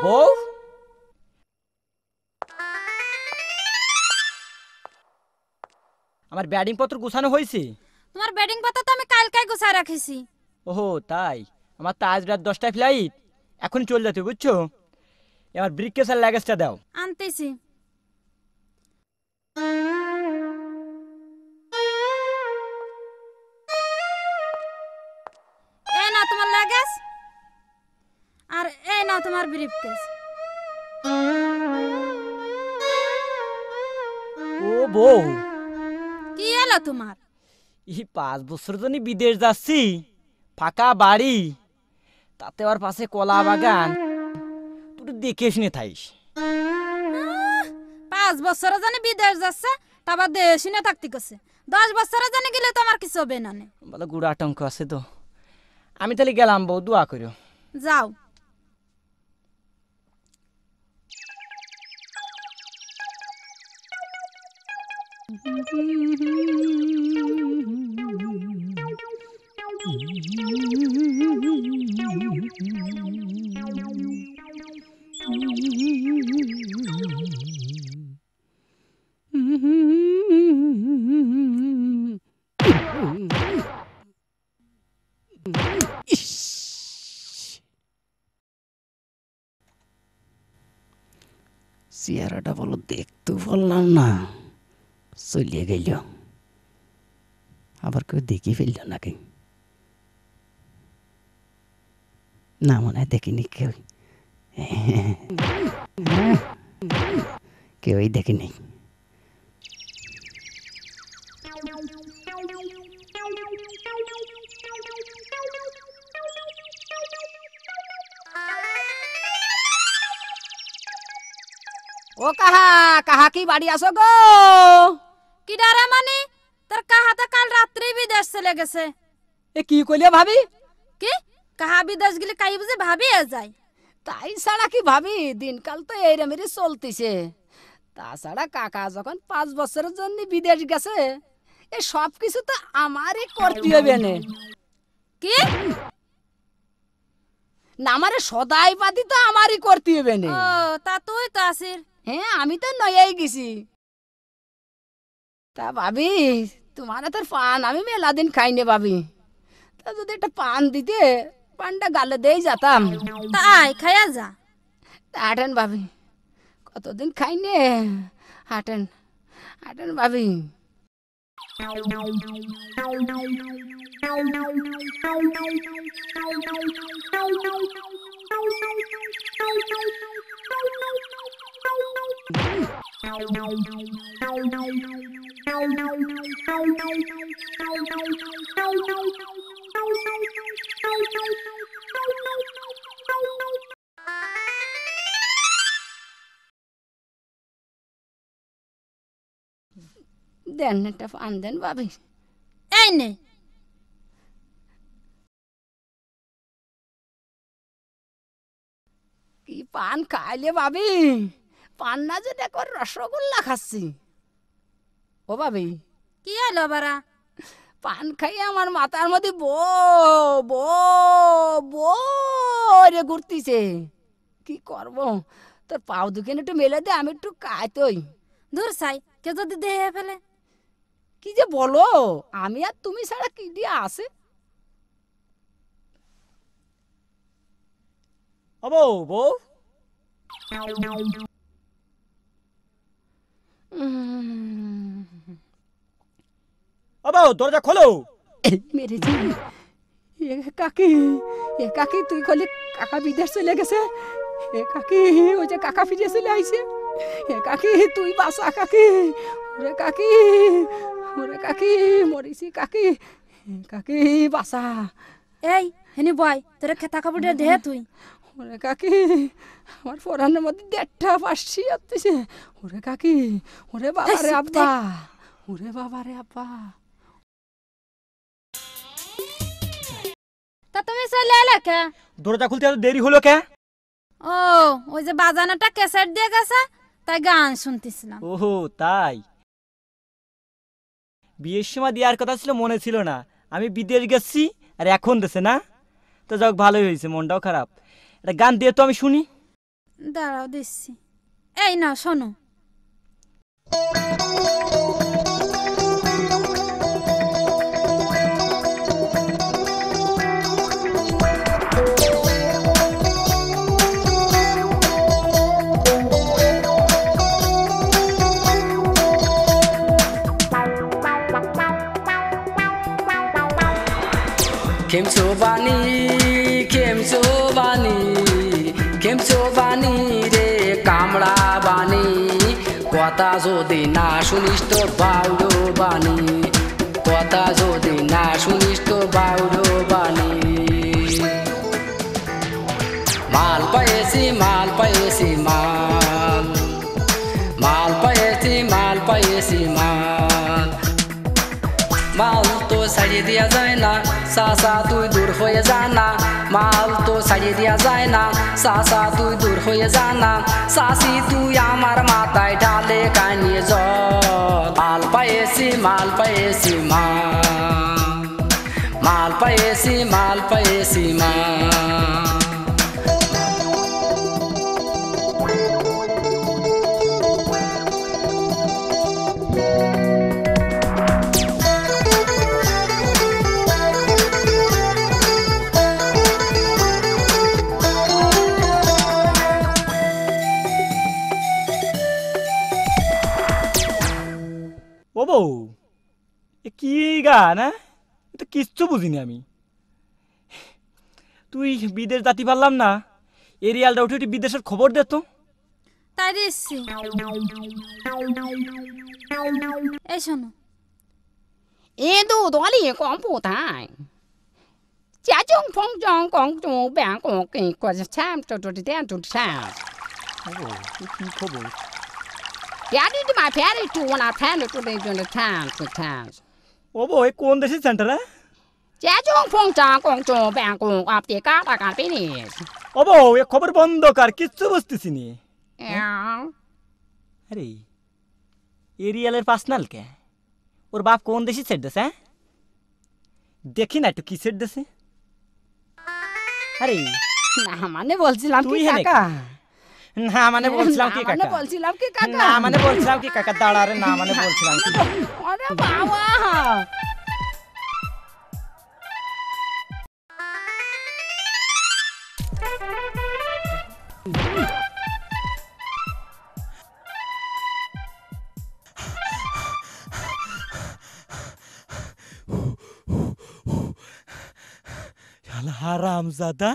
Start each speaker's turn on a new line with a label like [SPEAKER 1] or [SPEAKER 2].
[SPEAKER 1] বউ আমার ব্যাটিং পত্র গুছানো হয়েছে?
[SPEAKER 2] তোমার ব্যাটিং পাতা তো আমি কালকেই গুছায় রাখিছি।
[SPEAKER 1] ওহো তাই, আমার তো আজ রাত 10টায় ফ্লাইট, এখনই চলে যেতে বুঝছো। এবার ব্রিফকেসের লাগেজটা দাও।
[SPEAKER 2] আনতেছি। এই নাও তোমার লাগেজ, আর এই নাও তোমার ব্রিফকেস।
[SPEAKER 1] ও বউ,
[SPEAKER 2] কি এলো তোমার?
[SPEAKER 1] এই 5 বছর জন্য বিদেশ যাচ্ছি, ফাঁকা বাড়ি, তাতে আবার পাশে কলা বাগান, তুই দেখে শুনে থাইস।
[SPEAKER 2] 5 বছরের জন্য বিদেশ যাচ্ছে, তারপর দেশে না থাকতে গেছে। 10 বছরের জন্য গেলে তো আমার কিছু হবে না।
[SPEAKER 1] বলে গুড় আতঙ্ক আছে তো। আমি তাহলে গেলাম বউ, দোয়া করো।
[SPEAKER 2] যাও।
[SPEAKER 3] চেহারাটা বলো দেখতে বললাম না, চলিয়ে গেল, আবার কেউ দেখি ফেলল নাকি? না মনে হয় দেখিনি কেউ, কেউই দেখিনি।
[SPEAKER 4] ও কাহা কাহা কি বাড়ি আসো গো?
[SPEAKER 2] কি ডারে মানে? তোর কাহাতে কাল রাত্রি বিদেশ চলে গেছে।
[SPEAKER 4] এ কি কইলে ভাবি?
[SPEAKER 2] কি কাহা বিদেশ গেলে কাই বুঝে ভাবি যায়?
[SPEAKER 4] তাই ছাড়া কি ভাবি, দিনকাল তো এইরমেরই চলতেছে। তাছাড়া কাকা যখন 5 বছরের জন্য বিদেশ গেছে, এ সব কিছু তো আমারই করতে হবে না।
[SPEAKER 2] কি
[SPEAKER 4] না আমারে সদাই পাতি তো আমারই করতে হবে না।
[SPEAKER 2] ও তা তুই তো আসির।
[SPEAKER 4] হ্যাঁ আমি তো নয়াই গেছি। তা ভাবি তোমার তোর পান আমি মেলা দিন খাইনি ভাবি, তা যদি একটা পান দিতে, পানটা গালে দেই যেতাম।
[SPEAKER 2] তাই খায়া যা।
[SPEAKER 4] হাঁটেন ভাবি, কতদিন খাইনি, হাঁটেন হাঁটেন ভাবি। দেন একটা পান দেন ভাবি।
[SPEAKER 2] এই নে।
[SPEAKER 4] কি পান খাইলে ভাবি, পান না যে দেখো রসগোল্লা খাচ্ছি। ও ভাবি
[SPEAKER 2] কি এলো বারা?
[SPEAKER 4] পান খাই আমার মাথার মধ্যে বো বো বো রে ঘুরতিছে। কি করব, তোর পাও দুখানে একটু মেলে দে, আমি একটু কাইতই।
[SPEAKER 2] দূর চাই কে যদি দেহে ফেলে।
[SPEAKER 4] কি যে বলো, আমি আর তুমি ছাড়া কি দিয়ে আছে?
[SPEAKER 1] ও বউ বউ, ও বউ দরজা খোলো।
[SPEAKER 4] মেরেছি। এ কাকি, এ কাকি তুই খলি, কাকা বিদেশ চলে গেছে। এ কাকি ওই যে কাকা ফিরে চলে আইছে। এ কাকি তুই বাসা কাকি, ওরে কাকি, ওরে কাকি মরিছি কাকি, কাকি বাসা।
[SPEAKER 2] এই হেনি বয় তোরে খেতা কাপড় দেহে তুই।
[SPEAKER 4] ওরে কাকি আমার পরানের মধ্যে 1.5টা পাশি আসতেছে। ওরে কাকি, ওরে বাবা রে আব্বা, ওরে বাবা রে আব্বা।
[SPEAKER 2] তা তুমি চলে এলে কে?
[SPEAKER 1] দরজা খুলতে এত দেরি হলো কে?
[SPEAKER 2] ও ওই যে বাজানোটা ক্যাসেট দিয়ে গেছে, তাই গান শুনতেছিলাম।
[SPEAKER 1] ওহো তাই, বিয়ের সময় দেওয়ার কথা ছিল মনে ছিল না, আমি বিদেশ গেছি আর এখন দেছে না। তো যাক ভালোই হয়েছে, মনটাও খারাপ। একটা গান দিয়ে তো আমি শুনি।
[SPEAKER 2] দাঁড়াও দিচ্ছি। এই না শোনো,
[SPEAKER 3] खेम्चो बानी खेम्चो बानी खेम्चो बानी रे कामड़ा बानी कथा যদি না শুনিস তো বাউরো বানি কথা যদি না শুনিস তো বাউরো বানি মাল পাইছি মাল পাইছি মাল মাল পাইছি মাল পাইছি মাল মাল তো ছাড়িয়ে দেওয়া যায় না চাচা তুই দূর হয়ে জানা মাল তো ছাড়িয়ে দেওয়া যায় না চাচা তুই দূর হয়ে জানা চাচি তুই আমার মাথায় ঢালে কানিয়ে জল মাল পাইছি মাল পাইছি মাল পাইছি মাল পাইছি মাল
[SPEAKER 1] ও বউ, এ কি গান? হ্যাঁ, এ তো কিচ্ছু বুঝিনি আমি। তুই বিদেশ জাতি পারলাম না, এরিয়ালটা উঠে উঠে বিদেশের খবর দে তো।
[SPEAKER 2] তাই দিচ্ছি। এই শোনো,
[SPEAKER 4] 印度多利广播台，家中风中公主办公给国家参做做的点做参，
[SPEAKER 1] ও বউ, এ কি খবর?
[SPEAKER 4] 别的嘛别的做那参的做的做的参做参，
[SPEAKER 1] ও বউ, এ কোন দেশের সেন্টার? হ্যাঁ,
[SPEAKER 4] 家中风中公主办公啊，别搞那个比例，
[SPEAKER 1] ও বউ, এ খবর বন্ধ কর, কিচ্ছু বুঝতেছি নি।
[SPEAKER 4] 啊，
[SPEAKER 1] আরে এরিয়ালের পার্সোনাল কে? ওর বাপ কোন দেশে সেট দেছে? হ্যাঁ, দেখি না একটু কি সেট দেছে। আরে
[SPEAKER 4] না মানে বলছিলাম
[SPEAKER 1] তুই
[SPEAKER 4] কি
[SPEAKER 1] হেনে
[SPEAKER 4] কাকা,
[SPEAKER 1] না মানে বলছিলাম কি
[SPEAKER 4] না মানে
[SPEAKER 1] কাকা?
[SPEAKER 4] বলছিলাম কি কাকা,
[SPEAKER 1] না মানে বলছিলাম কি কাকা? দাঁড়া রে, না মানে বলছিলাম কি?
[SPEAKER 4] আরে বাবা,
[SPEAKER 1] হারামজাদা।